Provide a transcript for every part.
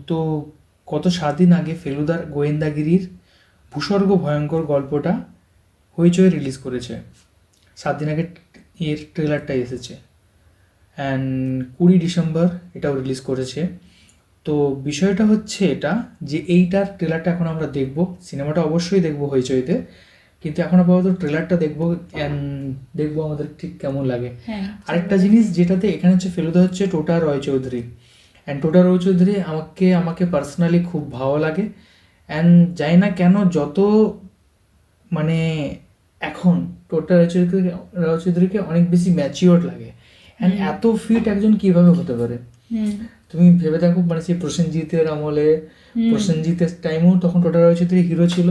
তো গত 7 দিন আগে ফেলুদার গোয়েন্দাগিরির ভূস্বর্গ ভয়ঙ্কর গল্পটা হইচই রিলিজ করেছে। 7 দিন আগে এর ট্রেলারটা এসেছে, অ্যান্ড 20 ডিসেম্বর এটাও রিলিজ করেছে। তো বিষয়টা হচ্ছে এটা যে এইটার ট্রেলারটা এখন আমরা দেখব, সিনেমাটা অবশ্যই দেখব হইচইতে, কিন্তু এখন আপাতত ট্রেলারটা দেখবো অ্যান্ড দেখবো আমাদের ঠিক কেমন লাগে। আরেকটা জিনিস যেটাতে এখানে হচ্ছে ফেলুদা হচ্ছে টোটা রয় চৌধুরী, অ্যান্ড টোটা রয় চৌধুরী আমাকে পার্সোনালি খুব ভালো লাগে। অ্যান্ড জানি না কেন যত মানে এখন টোটা রয় চৌধুরীকে অনেক বেশি ম্যাচিওর লাগে। অ্যান্ড এত ফিট একজন কিভাবে হতে পারে তুমি ভেবে দেখো, মানে সেই প্রসেনজিতের আমলে, প্রসেনজিতের টাইমেও তখন টোটা রয় চৌধুরী হিরো ছিল,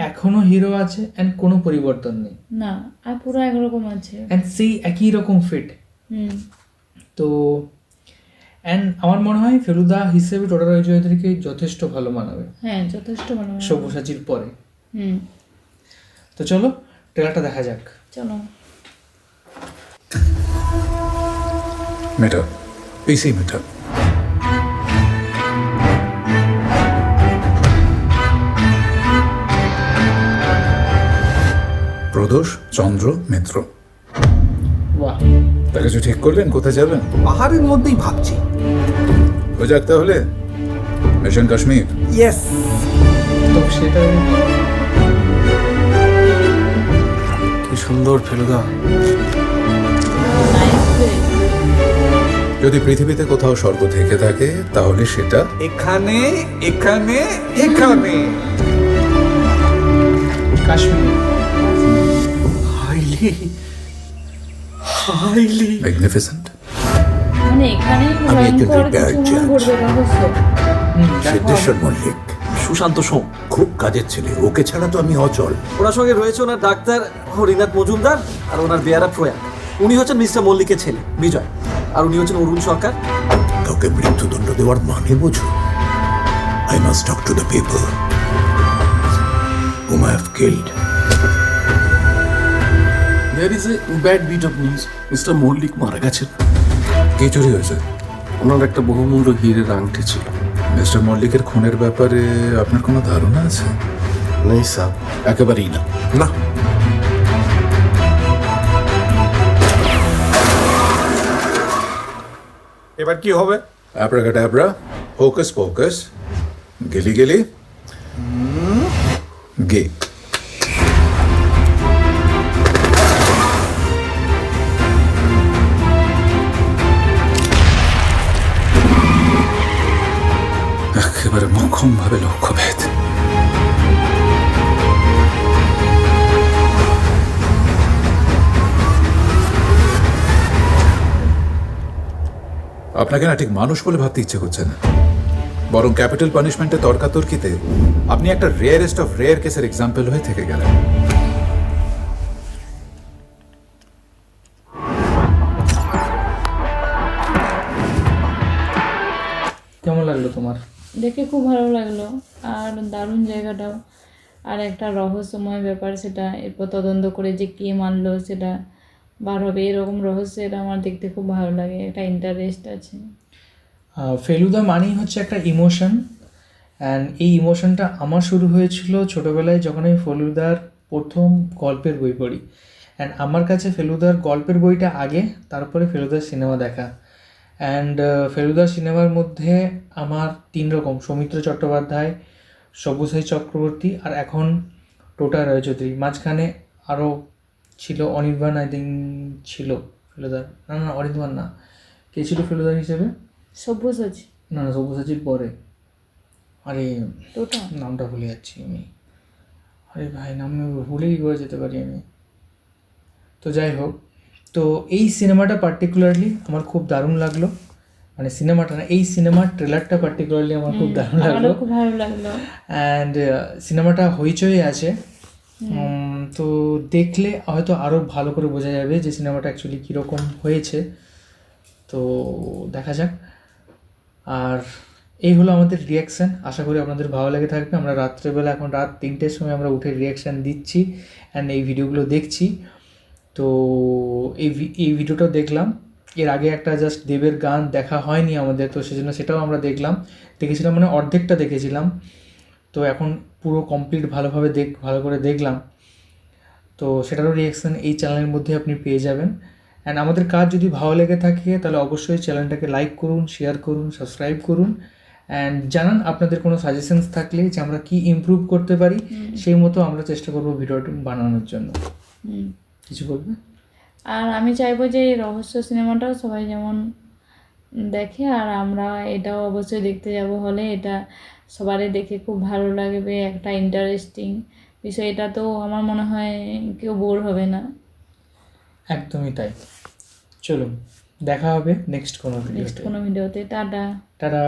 এখনো হিরো আছে, অ্যান্ড কোনো পরিবর্তন নেই না, আর পুরো একরকম আছে, অ্যান্ড সেই একই রকম ফিট। তো অ্যান্ড আমার মনে হয় ফেলুদা হিসেবে টোটা রয় চৌধুরীকে যথেষ্ট ভালো মানাবে, হ্যাঁ যথেষ্ট ভালো মানাবে সব্যসাচীর পরে। তো চলো ট্রেলারটা দেখা যাক। চলো। মেটা পিসি মেটা প্রদোষ চন্দ্র মিত্র। বাহ, তা কিছু ঠিক করলেন কোথায় যাবেন? পাহাড়ের মধ্যেই ভাবছি। হয়ে যাক তাহলে মিশন কাশ্মীর। ইয়েস। তো সেটা কি সুন্দর ফেলুদা। যদি পৃথিবীতে কোথাও স্বর্গ থেকে থাকে তাহলে সেটা এখানে এখানে এখানে কাশ্মীর। Highly highly magnificent. মানে এখানেই আমি একজন ভয়ঙ্কর retired কিছু judge। ঘটবে রহস্য। সিদ্ধেশ্বর মল্লিক সুশান্ত সোম। খুব কাজের ছেলে, ওকে ছাড়া তো আমি অচল। ওনার সঙ্গে রয়েছে ওনার ডাক্তার হরিনাথ মজুমদার আর ওনার বেয়ারা প্রয়াগ। উনি হচ্ছেন মিস্টার মল্লিকের ছেলে বিজয়, আর উনি হচ্ছেন অরুণ সরকার। কাউকে মৃত্যুদণ্ড দেওয়ার মানে বোঝো? I must talk to the people whom I have killed. There is a bad bit of news. Mister Mallick মারা গেছেন। কি চুরি হয়েছে? ওনার একটা বহুমূল্য হীরের আংটি ছিল। মিস্টার মল্লিকের খুনের ব্যাপারে আপনার কোনো ধারণা আছে? নেই স্যার, একেবারেই না। না, এবার কি হবে? অ্যাব্রাকাডাব্রা, হোকাস পোকাস, গিলি গিলি গে। একেবারে মোক্ষম ভাবে লক্ষ্যভেদ। আপনাকে না ঠিক মানুষ বলে ভাবতে ইচ্ছে করছে না, বরং ক্যাপিটাল পানিশমেন্টে তর্কাতর্কিতে আপনি একটা রেয়ারেস্ট অফ রেয়ার কেসের এক্সাম্পল হয়ে থেকে গেলেন। কেমন লাগলো তোমার? দেখে খুব ভালো লাগলো, আর দারুণ জায়গাটাও, আর একটা রহস্যময় ব্যাপার সেটা, এরপর তদন্ত করে যে কে মানলো সেটা বার হবে, এরকম রহস্য, এটা আমার দেখতে খুব ভালো লাগে, একটা ইন্টারেস্ট আছে। ফেলুদা মানেই হচ্ছে একটা ইমোশন, অ্যান্ড এই ইমোশনটা আমার শুরু হয়েছিল ছোটোবেলায় যখন আমি ফেলুদার প্রথম গল্পের বই পড়ি। অ্যান্ড আমার কাছে ফেলুদার গল্পের বইটা আগে, তারপরে ফেলুদার সিনেমা দেখা। অ্যান্ড ফেলুদার সিনেমার মধ্যে আমার 3 রকম, সৌমিত্র চট্টোপাধ্যায়, সব্যসাচী চক্রবর্তী, আর এখন টোটা রয় চৌধুরী। মাঝখানে আরও ছিল অনির্বাণ, আই থিঙ্ক ছিল ফেলুদার, না অনির্বাণ না, কে ছিল ফেলুদার হিসেবে? সব্যসাচী। না সব্যসাচীর পরে, আরে টোটা নামটা ভুলে যাচ্ছি আমি। আরে ভাই নাম ভুলেই করে যেতে পারি আমি। তো যাই হোক, তো এই সিনেমাটা পার্টিকুলারলি আমার খুব দারুণ লাগলো, মানে সিনেমাটা না, এই সিনেমার ট্রেলারটা পার্টিকুলারলি আমার খুব দারুণ লাগলো, খুব ভালো লাগলো। অ্যান্ড সিনেমাটা হইচই আছে, তো দেখলে হয়তো আরও ভালো করে বোঝা যাবে যে সিনেমাটা অ্যাকচুয়ালি কীরকম হয়েছে। তো দেখা যাক। আর এই হলো আমাদের রিয়াকশান, আশা করি আপনাদের ভালো লেগে থাকবে। আমরা রাত্রেবেলা, এখন রাত 3টের সময় আমরা উঠে রিয়াকশান দিচ্ছি অ্যান্ড এই ভিডিওগুলো দেখছি। তো এই ভিডিওটা দেখলাম, এর আগে একটা জাস্ট দেবের গান দেখা হয়নি আমাদের, তো সেজন্য সেটাও আমরা দেখেছিলাম মানে অর্ধেকটা দেখেছিলাম। তো এখন পুরো কমপ্লিট ভালো করে দেখলাম। তো সেটারও রিয়াকশান এই চ্যানেলের মধ্যে আপনি পেয়ে যাবেন। অ্যান্ড আমাদের কাজ যদি ভালো লেগে থাকে তাহলে অবশ্যই চ্যানেলটাকে লাইক করুন, শেয়ার করুন, সাবস্ক্রাইব করুন, অ্যান্ড জানান আপনাদের কোনো সাজেশনস থাকলে যে আমরা কি ইমপ্রুভ করতে পারি, সেই মতো আমরা চেষ্টা করবো ভিডিওটি বানানোর জন্য। কিছু বলবে? আর আমি চাইবো যে এই রহস্য সিনেমাটাও সবাই যেমন দেখে, আর আমরা এটাও অবশ্যই দেখতে যাব হলে। এটা সবারই দেখে খুব ভালো লাগবে, একটা ইন্টারেস্টিং বিষয়। এটা তো আমার মনে হয় কেউ বোর হবে না। একদমই তাই। চলুন, দেখা হবে নেক্সট কোনো নেক্সট ভিডিওতে। কোনো ভিডিওতে। টাটা। টাটা।